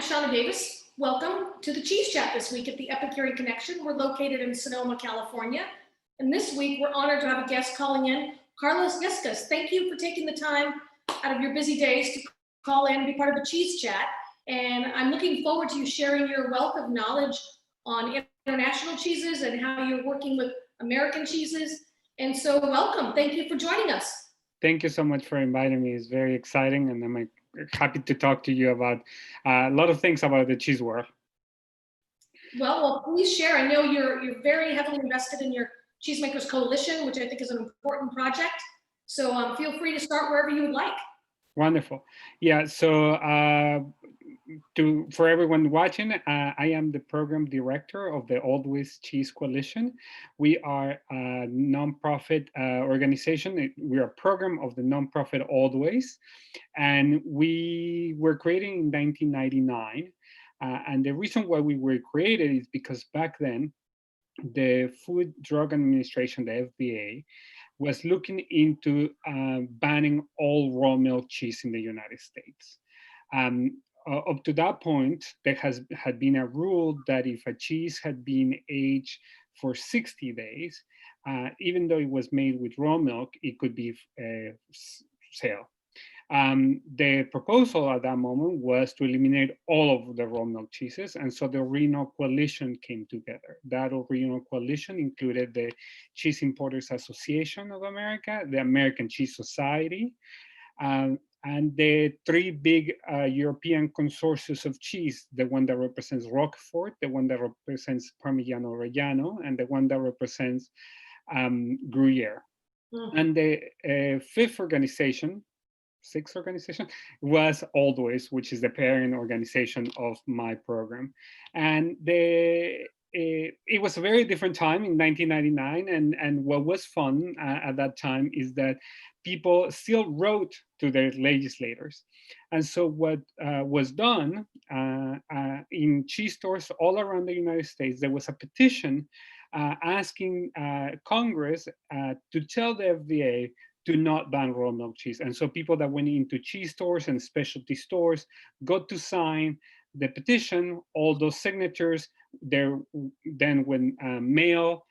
Shauna Davis. Welcome to the Cheese Chat this week at the Epicurean Connection. We're located in Sonoma, California. And this week, we're honored to have a guest calling in, Carlos Yescas. Thank you for taking the time out of your busy days to call in and be part of the Cheese Chat. And I'm looking forward to you sharing your wealth of knowledge on international cheeses and how you're working with American cheeses. And so welcome. Thank you for joining us. Thank you so much for inviting me. It's very exciting, and I'm happy to talk to you about a lot of things about the cheese world. Well, please share. I know you're very heavily invested in your Cheesemakers Coalition, which I think is an important project. So feel free to start wherever you would like. Wonderful. Yeah, so for everyone watching, I am the program director of the Oldways Cheese Coalition. We are a nonprofit organization. We are a program of the nonprofit Oldways, and we were created in 1999. And the reason why we were created is because back then, the Food Drug Administration, the FDA, was looking into banning all raw milk cheese in the United States. Up to that point, there had been a rule that if a cheese had been aged for 60 days, even though it was made with raw milk, it could be sold. The proposal at that moment was to eliminate all of the raw milk cheeses, and so the original coalition came together. That original coalition included the Cheese Importers Association of America, the American Cheese Society, and the three big European consortiums of cheese, the one that represents Roquefort, the one that represents Parmigiano Reggiano, and the one that represents Gruyere. And the sixth organization was Oldways, which is the parent organization of my program. And it was a very different time in 1999. And what was fun at that time is that people still wrote to their legislators. And so what was done in cheese stores all around the United States, there was a petition asking Congress to tell the FDA to not ban raw milk cheese. And so people that went into cheese stores and specialty stores got to sign the petition. All those signatures then went mail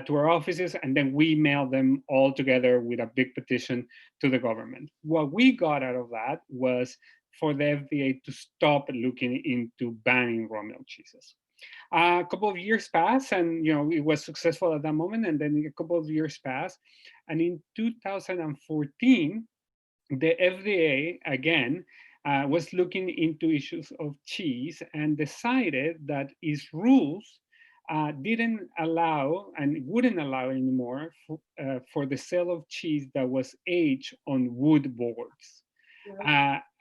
to our offices, and then we mailed them all together with a big petition to the government. What we got out of that was for the FDA to stop looking into banning raw milk cheeses. A couple of years passed, and it was successful at that moment. And then a couple of years passed, and in 2014, the FDA again was looking into issues of cheese and decided that its rules didn't allow and wouldn't allow anymore for the sale of cheese that was aged on wood boards.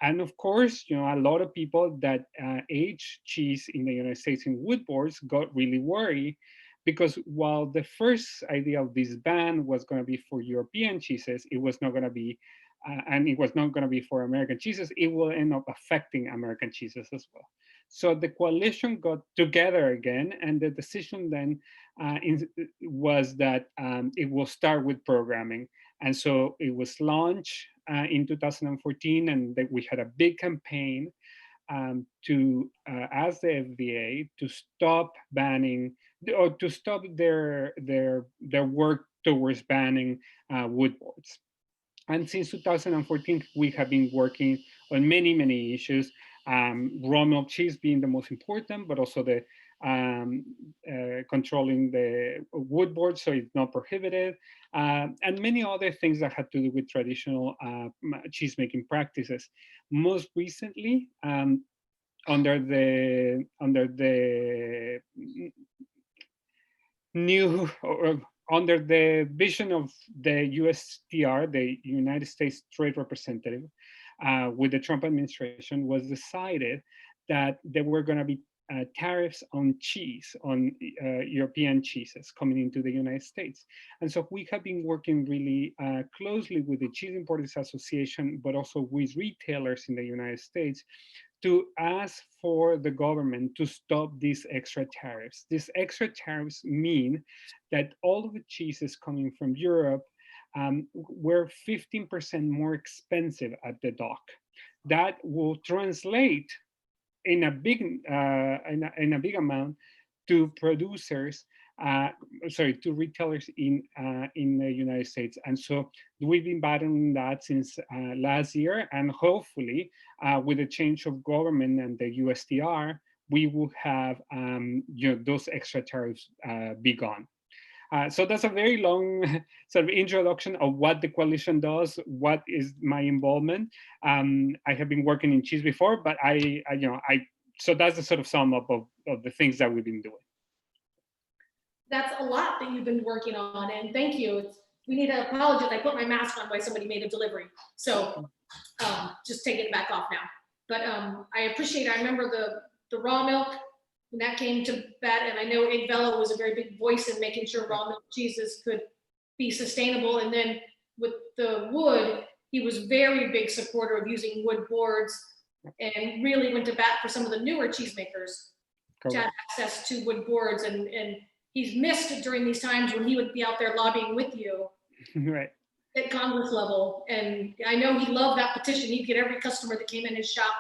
And of course, a lot of people that age cheese in the United States in wood boards got really worried, because while the first idea of this ban was going to be for European cheeses, it was not going to be, and it was not going to be for American cheeses, it will end up affecting American cheeses as well. So the coalition got together again, and the decision then was that it will start with programming. And so it was launched in 2014, and we had a big campaign to ask the FDA to stop banning, or to stop their work towards banning wood boards. And since 2014, we have been working on many issues, raw milk cheese being the most important, but also the controlling the wood board so it's not prohibited, and many other things that had to do with traditional cheese making practices. Most recently, under the new, or under the vision of the USTR, the United States Trade Representative, with the Trump administration, was decided that there were going to be tariffs on cheese, on European cheeses coming into the United States. And so we have been working really closely with the Cheese Importers Association, but also with retailers in the United States, to ask for the government to stop these extra tariffs. These extra tariffs mean that all of the cheeses coming from Europe were 15% more expensive at the dock. That will translate in a big in a big amount to producers, to retailers in the United States. And so we've been battling that since last year, and hopefully with the change of government and the USTR, we will have those extra tariffs be gone. So that's a very long sort of introduction of what the coalition does, what is my involvement. I have been working in cheese before, but so that's the sort of sum up of the things that we've been doing. That's a lot that you've been working on, and thank you. We need to apologize. I put my mask on while somebody made a delivery, so just taking it back off now. But I appreciate it. I remember the raw milk when that came to that, and I know Ig Velo was a very big voice in making sure raw milk cheeses could be sustainable. And then with the wood, he was very big supporter of using wood boards, and really went to bat for some of the newer cheesemakers to have access to wood boards. And he's missed during these times when he would be out there lobbying with you right at Congress level. And I know he loved that petition. He'd get every customer that came in his shop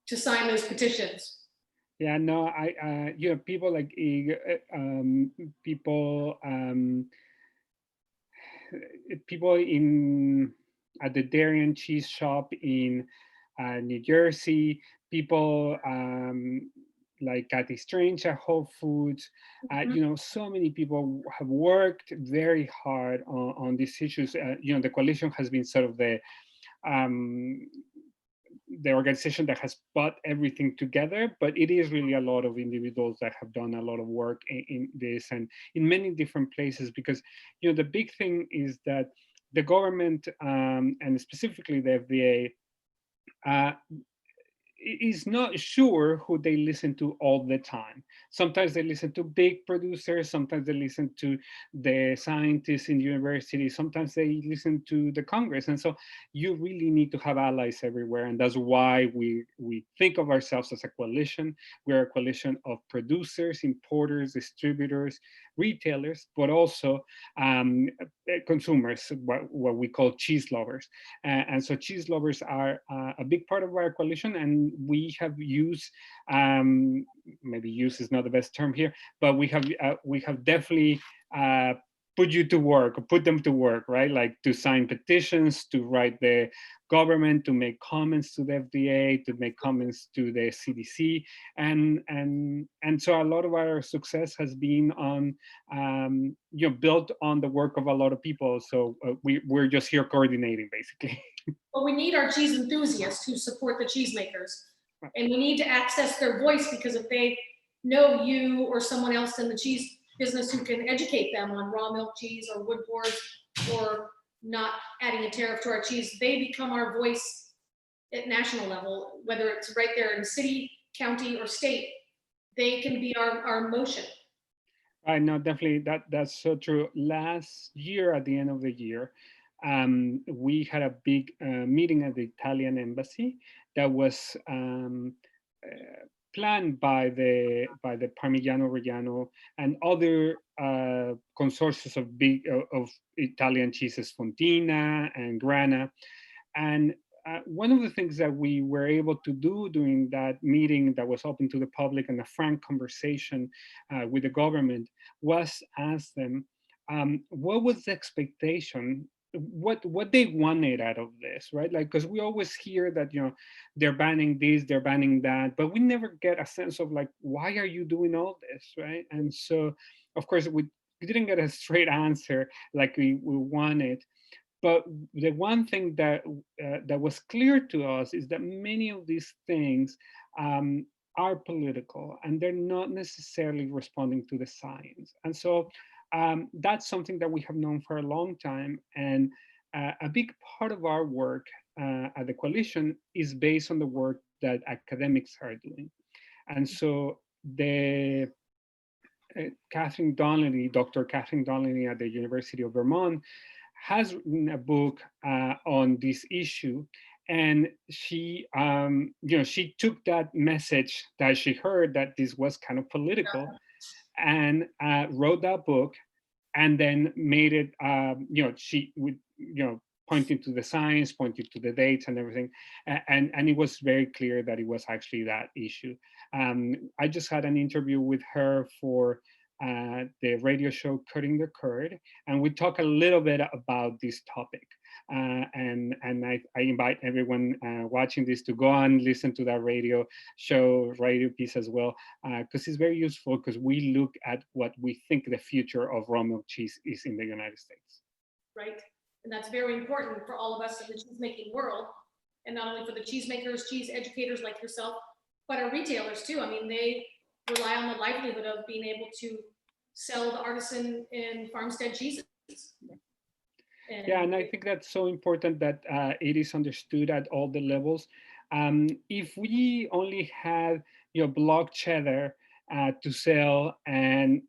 to sign those petitions. Yeah, no, people like people in at the dairy and cheese shop in New Jersey, people like Kathy Strange at Whole Foods. So many people have worked very hard on these issues. The coalition has been sort of the organization that has brought everything together, but it is really a lot of individuals that have done a lot of work in this and in many different places, because the big thing is that the government and specifically the FDA is not sure who they listen to all the time. Sometimes they listen to big producers, sometimes they listen to the scientists in universities, sometimes they listen to the Congress. And so you really need to have allies everywhere. And that's why we think of ourselves as a coalition. We're a coalition of producers, importers, distributors, retailers, but also consumers, what we call cheese lovers. And so cheese lovers are a big part of our coalition, and we have used, maybe use is not the best term here, but we have definitely put them to work, right? Like to sign petitions, to write the government, to make comments to the FDA, to make comments to the CDC, and so a lot of our success has been on built on the work of a lot of people. So we're just here coordinating, basically. Well, we need our cheese enthusiasts who support the cheesemakers, and we need to access their voice, because if they know you or someone else in the cheese business who can educate them on raw milk cheese or wood boards or not adding a tariff to our cheese, they become our voice at national level, whether it's right there in city, county, or state. They can be our motion. I know, definitely that's so true. Last year, at the end of the year, we had a big meeting at the Italian embassy that was planned by the Parmigiano Reggiano and other consortiums of Italian cheeses, Fontina and Grana. And one of the things that we were able to do during that meeting that was open to the public and a frank conversation with the government was ask them what was the expectation, what they wanted out of this, right? Like, because we always hear that they're banning this, they're banning that, but we never get a sense of like, why are you doing all this, right? And so of course we didn't get a straight answer like we wanted. But the one thing that was clear to us is that many of these things are political, and they're not necessarily responding to the science. And so that's something that we have known for a long time. And a big part of our work at the coalition is based on the work that academics are doing. And so the Catherine Donnelly, Dr. Catherine Donnelly at the University of Vermont, has written a book on this issue, and she, she took that message that she heard that this was kind of political, and wrote that book, and then made it, she would, pointing to the science, pointing to the dates and everything. And it was very clear that it was actually that issue. I just had an interview with her for the radio show Cutting the Curd, and we talk a little bit about this topic. And I invite everyone watching this to go and listen to that radio show, radio piece as well, because it's very useful, because we look at what we think the future of raw milk cheese is in the United States. Right, and that's very important for all of us in the cheesemaking world, and not only for the cheesemakers, cheese educators like yourself, but our retailers too. I mean, they rely on the livelihood of being able to sell the artisan and farmstead cheeses. Yeah, and I think that's so important that it is understood at all the levels. If we only had, block cheddar to sell, and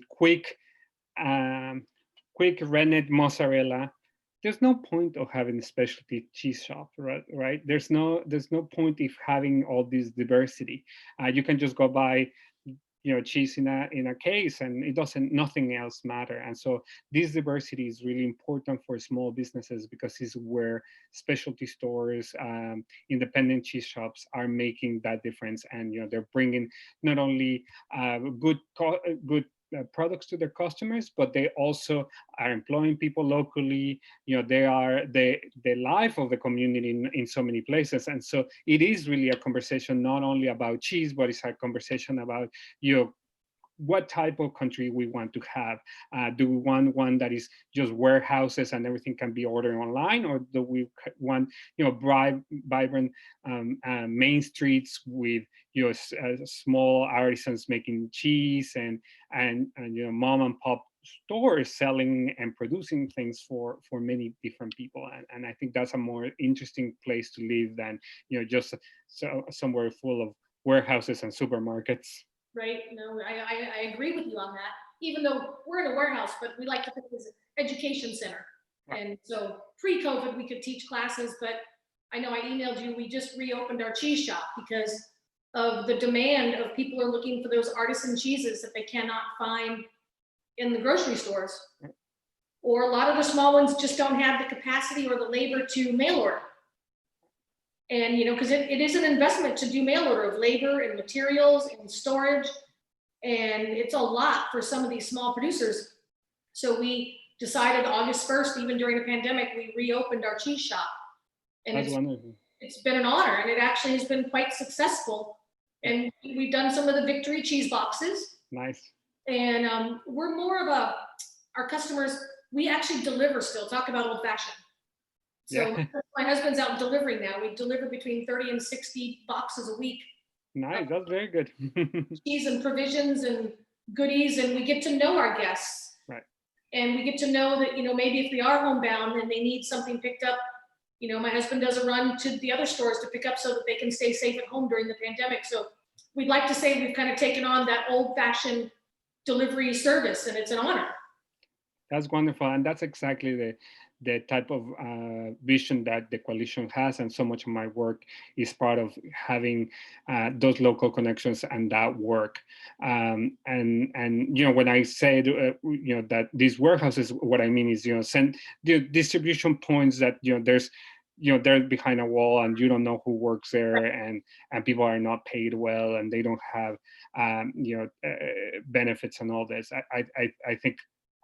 quick rennet mozzarella, there's no point of having a specialty cheese shop, right? There's no point if having all this diversity. You can just go buy cheese in a case, and nothing else matter. And so this diversity is really important for small businesses, because it's where specialty stores, independent cheese shops are making that difference. And they're bringing not only good products to their customers, but they also are employing people locally. They are the life of the community in so many places. And so it is really a conversation not only about cheese, but it's a conversation about what type of country we want to have. Do we want one that is just warehouses and everything can be ordered online, or do we want vibrant main streets with small artisans making cheese, and mom and pop stores selling and producing things for many different people? And I think that's a more interesting place to live than just somewhere full of warehouses and supermarkets. Right. No, I agree with you on that. Even though we're in a warehouse, but we like to think of it as an education center. Right. And so pre-COVID, we could teach classes, but I know I emailed you, we just reopened our cheese shop because of the demand of people are looking for those artisan cheeses that they cannot find in the grocery stores. Right. Or a lot of the small ones just don't have the capacity or the labor to mail order. And, because it is an investment to do mail order of labor and materials and storage. And it's a lot for some of these small producers. So we decided August 1st, even during the pandemic, we reopened our cheese shop. And it's been an honor, and it actually has been quite successful. And we've done some of the victory cheese boxes. Nice. And we're more of our customers, we actually deliver still, talk about old fashioned. So yeah. My husband's out delivering now. We deliver between 30 and 60 boxes a week. Nice, that's very good. Cheese and provisions and goodies, and we get to know our guests. Right. And we get to know that, maybe if we are homebound and they need something picked up, my husband does a run to the other stores to pick up so that they can stay safe at home during the pandemic. So we'd like to say we've kind of taken on that old-fashioned delivery service, and it's an honor. That's wonderful, and that's exactly the type of vision that the coalition has, and so much of my work is part of having those local connections and that work. And when I said that these warehouses, what I mean is send the distribution points that there's they're behind a wall and you don't know who works there, and people are not paid well, and they don't have benefits and all this.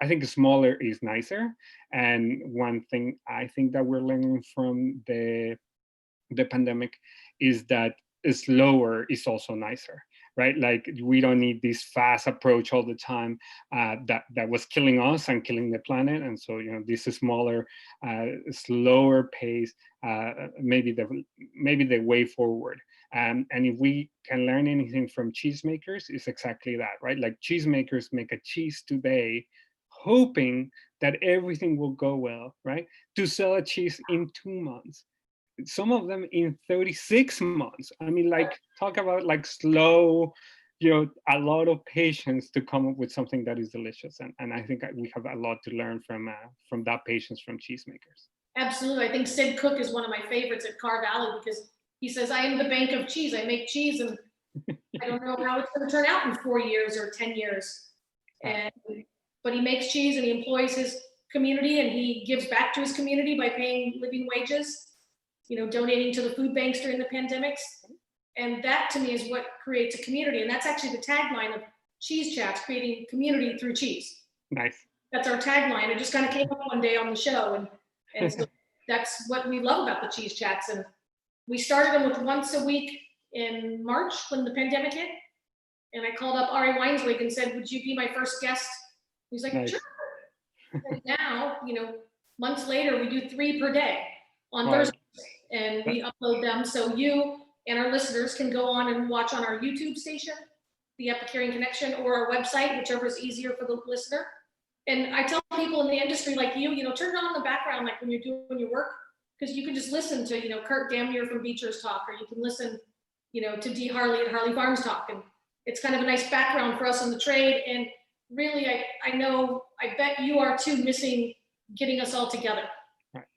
I think smaller is nicer. And one thing I think that we're learning from the pandemic is that slower is also nicer, right? Like we don't need this fast approach all the time that was killing us and killing the planet. And so, this is smaller, slower pace, maybe the way forward. And if we can learn anything from cheesemakers, it's exactly that, right? Like cheesemakers make a cheese today, hoping that everything will go well, right? To sell a cheese in 2 months, some of them in 36 months. I mean, like, talk about like slow, a lot of patience to come up with something that is delicious. And I think we have a lot to learn from that patience from cheesemakers. Absolutely. I think Sid Cook is one of my favorites at Car Valley, because he says, I am the bank of cheese. I make cheese, and I don't know how it's going to turn out in 4 years or 10 years. But he makes cheese, and he employs his community, and he gives back to his community by paying living wages, donating to the food banks during the pandemics. And that to me is what creates a community. And that's actually the tagline of Cheese Chats, creating community through cheese. Nice. That's our tagline. It just kind of came up one day on the show. And so that's what we love about the Cheese Chats. And we started them with once a week in March when the pandemic hit. And I called up Ari Weinswig and said, would you be my first guest? He's like, nice. Sure. And now, months later, we do 3 per day on Thursdays, and we upload them. So you and our listeners can go on and watch on our YouTube station, the Epicurean Connection, or our website, whichever is easier for the listener. And I tell people in the industry like you, turn it on in the background, like when you're doing your work, because you can just listen to, Kurt Damnier from Beecher's talk, or you can listen, to Dee Harley at Harley Farms talk. And it's kind of a nice background for us in the trade. And really, I bet you are too, missing getting us all together. Right.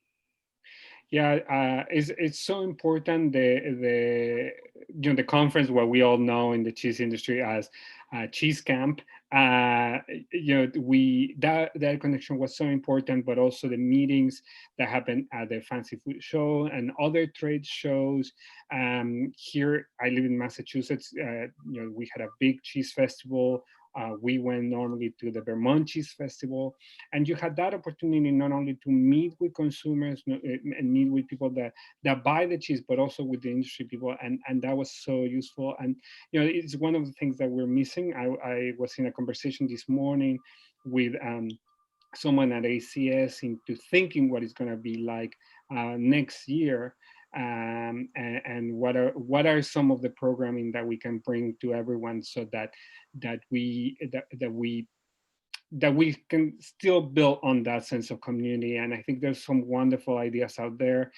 Yeah, it's so important, the conference, what we all know in the cheese industry as Cheese Camp. That connection was so important, but also the meetings that happened at the Fancy Food Show and other trade shows. Here, I live in Massachusetts. We had a big cheese festival. We went normally to the Vermont Cheese Festival, and you had that opportunity not only to meet with consumers and meet with people that buy the cheese, but also with the industry people, and that was so useful. And it's one of the things that we're missing. I was in a conversation this morning with someone at ACS into thinking what it's going to be like next year. And what are some of the programming that we can bring to everyone so that we can still build on that sense of community. And I think there's some wonderful ideas out there,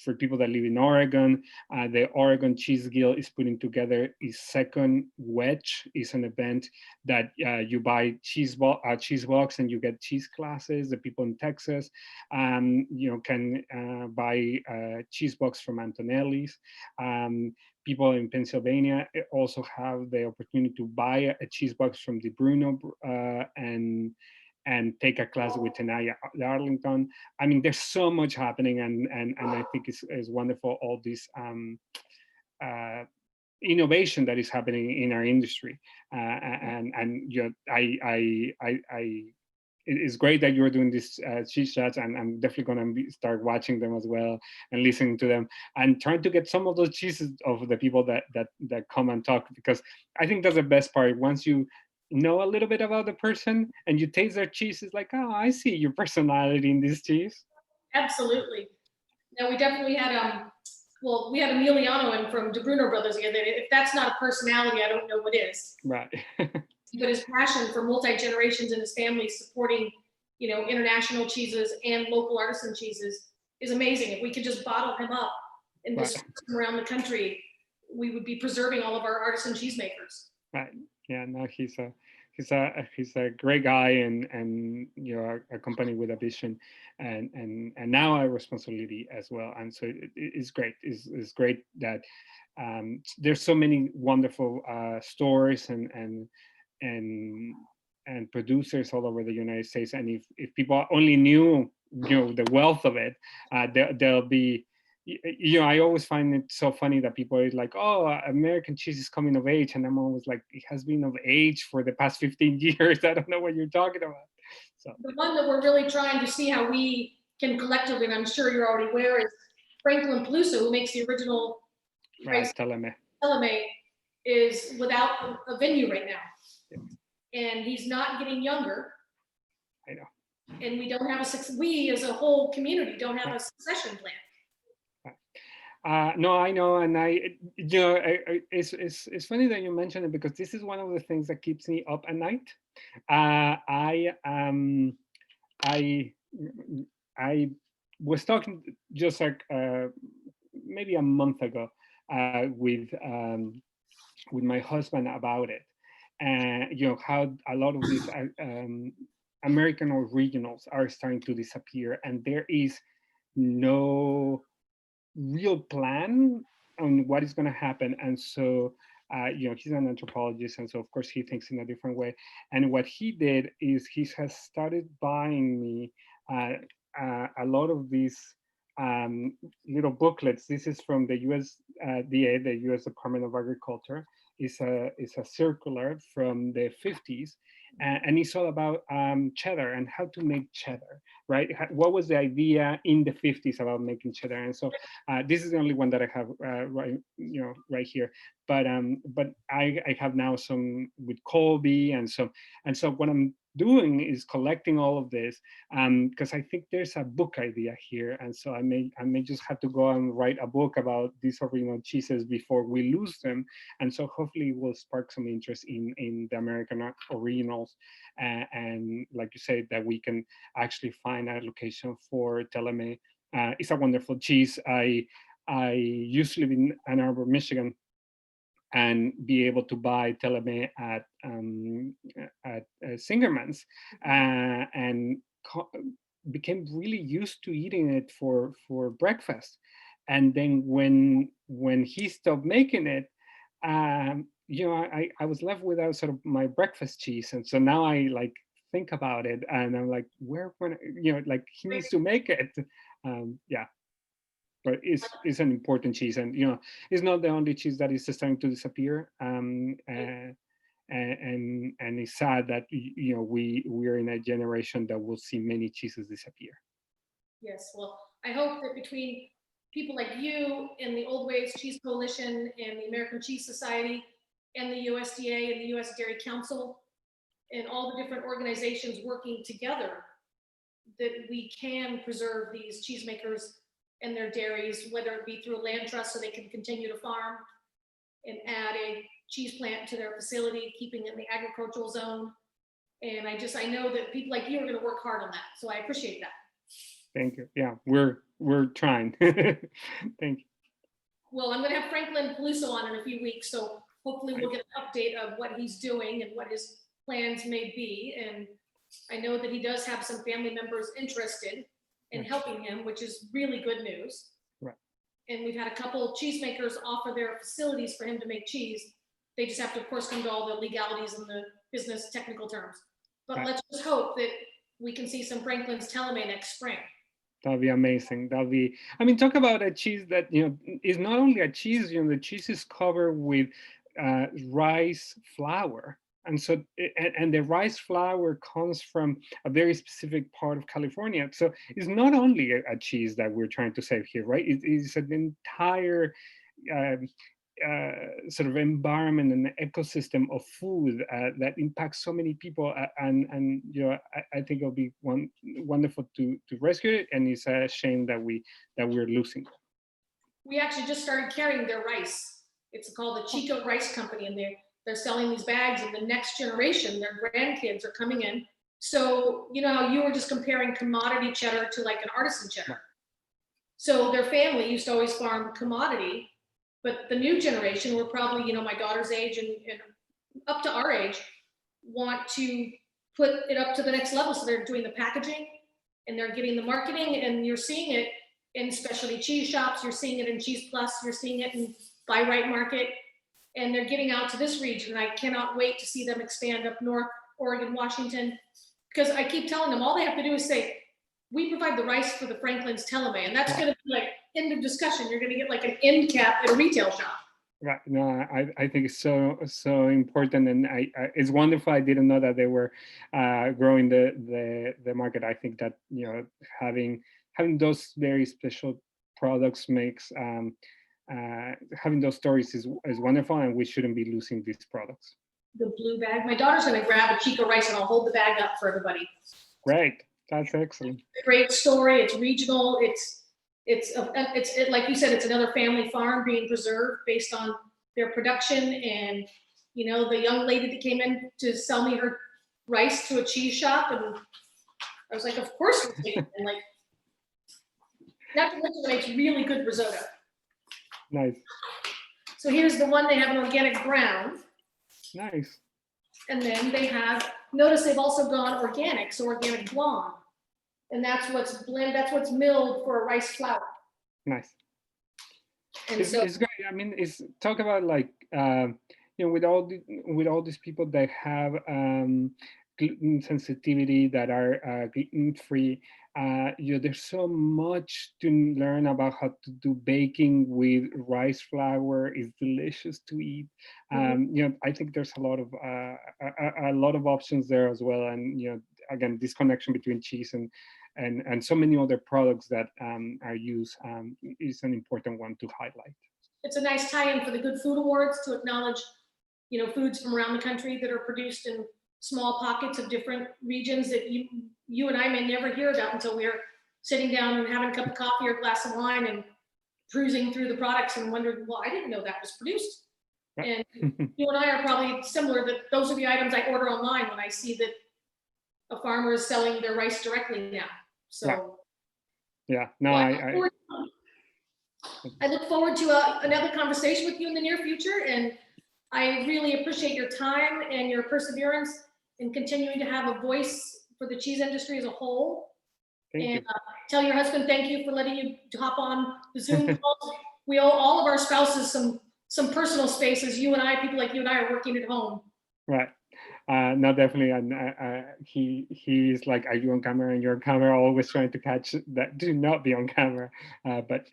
for people that live in Oregon. The Oregon Cheese Guild is putting together its second wedge. Is an event that you buy cheese box and you get cheese classes. The people in Texas, can buy a cheese box from Antonelli's. People in Pennsylvania also have the opportunity to buy a cheese box from Di Bruno and take a class with Tenaya Darlington. I mean, there's so much happening, and I think it's wonderful, all this innovation that is happening in our industry. It's great that you're doing these cheese chats, and I'm definitely going to start watching them as well and listening to them and trying to get some of those cheeses of the people that come and talk, because I think that's the best part. Once you know a little bit about the person and you taste their cheese, it's like, oh, I see your personality in this cheese. Absolutely. Now, we definitely had we had Emiliano in from Di Bruno Brothers again. If that's not a personality, I don't know what is. Right. But his passion for multi-generations and his family supporting, international cheeses and local artisan cheeses is amazing. If we could just bottle him up and distribute him around the country, we would be preserving all of our artisan cheesemakers. Right. Yeah. No, he's a great guy, and a company with a vision, and now a responsibility as well. And so it's great. It's great that there's so many wonderful stores and producers all over the United States. And if people only knew the wealth of it, they'll be. I always find it so funny that people are like, oh, American cheese is coming of age. And I'm always like, it has been of age for the past 15 years. I don't know what you're talking about. So the one that we're really trying to see how we can collectively, and I'm sure you're already aware, is Franklin Peluso, who makes the original Teleme, is without a venue right now. Yeah. And he's not getting younger. I know. And we don't have we as a whole community don't have a succession plan. No, I know, and it's funny that you mentioned it, because this is one of the things that keeps me up at night. I was talking just like maybe a month ago with my husband about it, and how a lot of these American originals are starting to disappear, and there is no real plan on what is going to happen. And so he's an anthropologist, and so of course he thinks in a different way. And what he did is he has started buying me a lot of these little booklets. This is from the USDA, the U.S. Department of Agriculture. It's a circular from the 50s, and it's all about cheddar and how to make cheddar, right? What was the idea in the 50s about making cheddar? And so this is the only one that I have right here. But I have now some with Colby, and so what I'm doing is collecting all of this because I think there's a book idea here, and so I may just have to go and write a book about these original cheeses before we lose them, and so hopefully it will spark some interest in the American originals, and like you said, that we can actually find a location for Teleme. It's a wonderful cheese. I used to live in Ann Arbor, Michigan, and be able to buy Teleme at Singerman's, and became really used to eating it for breakfast. And then when he stopped making it, I was left without sort of my breakfast cheese, and so now I like think about it, and I'm like, where when like he needs to make it, yeah. But it's an important cheese, and it's not the only cheese that is starting to disappear. And it's sad that we are in a generation that will see many cheeses disappear. Yes, well, I hope that between people like you and the Oldways Cheese Coalition and the American Cheese Society and the USDA and the US Dairy Council and all the different organizations working together, that we can preserve these cheesemakers and their dairies, whether it be through a land trust so they can continue to farm and add a cheese plant to their facility, keeping it in the agricultural zone. And I know that people like you are going to work hard on that. So I appreciate that. Thank you. Yeah, we're trying. Thank you. Well, I'm going to have Franklin Peluso on in a few weeks, so hopefully we'll get an update of what he's doing and what his plans may be. And I know that he does have some family members interested in helping him, which is really good news. Right. And we've had a couple of cheesemakers offer their facilities for him to make cheese. They just have to, of course, come to all the legalities and the business technical terms. But let's just hope that we can see some Franklin's Teleme next spring. That'll be amazing. I mean, talk about a cheese that is not only a cheese. The cheese is covered with rice flour. And so, and the rice flour comes from a very specific part of California. So it's not only a cheese that we're trying to save here, right? It's an entire sort of environment and ecosystem of food that impacts so many people. And I think it'll be wonderful to rescue it. And it's a shame that we're losing it. We actually just started carrying their rice. It's called the Chico Rice Company, and they're selling these bags, and the next generation, their grandkids are coming in. So, how you were just comparing commodity cheddar to like an artisan cheddar. Right. So their family used to always farm commodity, but the new generation, we're probably, my daughter's age and up to our age, want to put it up to the next level. So they're doing the packaging and they're getting the marketing, and you're seeing it in specialty cheese shops. You're seeing it in Cheese Plus. You're seeing it in Buy Right Market. And they're getting out to this region. I cannot wait to see them expand up north, Oregon, Washington, because I keep telling them all they have to do is say, we provide the rice for the Franklin's Teleme, and that's going to be like end of discussion. You're going to get like an end cap at a retail shop. Right. No, I think it's so important, and it's wonderful. I didn't know that they were growing the market. I think that having those very special products makes having those stories is wonderful, and we shouldn't be losing these products. The blue bag. My daughter's going to grab a Chico rice, and I'll hold the bag up for everybody. Great. That's excellent. Great story. It's regional. It's like you said, it's another family farm being preserved based on their production. And the young lady that came in to sell me her rice to a cheese shop, and I was like, of course we'll take it. And like, not to mention it makes really good risotto. Nice. So here's the one. They have an organic brown. Nice. And then they have, notice they've also gone organic, so organic blonde. And that's what's milled for a rice flour. Nice. And it's great. I mean, talk about like with all these people that have gluten sensitivity, that are gluten free, there's so much to learn about how to do baking with rice flour. It's delicious to eat. I think there's a lot of options there as well. And again, this connection between cheese and so many other products that are used is an important one to highlight. It's a nice tie-in for the Good Food Awards to acknowledge, foods from around the country that are produced in small pockets of different regions that you and I may never hear about until we're sitting down and having a cup of coffee or a glass of wine and cruising through the products and wondering, well, I didn't know that was produced. And you and I are probably similar, that those are the items I order online when I see that a farmer is selling their rice directly now. So yeah, no, I look forward to another conversation with you in the near future, and I really appreciate your time and your perseverance in continuing to have a voice for the cheese industry as a whole. Thank you. Tell your husband thank you for letting you hop on the Zoom calls. We owe all of our spouses some personal space, as people like you and I are working at home. Right. No, definitely. And he's like, are you on camera? And you're on camera, always trying to catch that, do not be on camera. But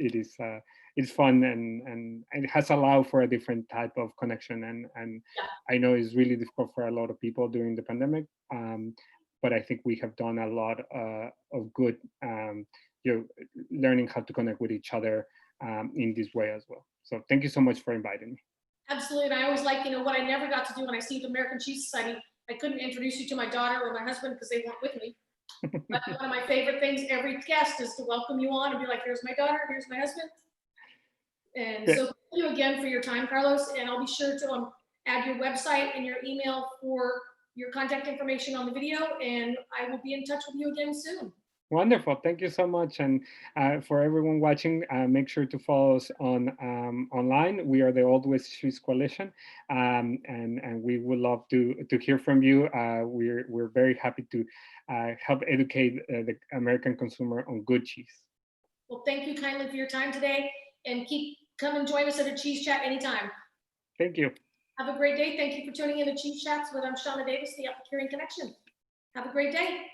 it's fun, and it has allowed for a different type of connection. And I know it's really difficult for a lot of people during the pandemic. But I think we have done a lot of good, learning how to connect with each other in this way as well. So thank you so much for inviting me. Absolutely. And I always like, what I never got to do when I see the American Cheese Society, I couldn't introduce you to my daughter or my husband because they weren't with me. But one of my favorite things, every guest, is to welcome you on and be like, here's my daughter, here's my husband. And so thank you again for your time, Carlos. And I'll be sure to add your website and your email for your contact information on the video. And I will be in touch with you again soon. Wonderful. Thank you so much. And for everyone watching, make sure to follow us on online. We are the Oldways Cheese Coalition, and we would love to hear from you. We're very happy to help educate the American consumer on good cheese. Well, thank you kindly for your time today, and come and join us at a cheese chat anytime. Thank you. Have a great day. Thank you for tuning in to Cheese Chats with Shauna Davis, the Epicurean Connection. Have a great day.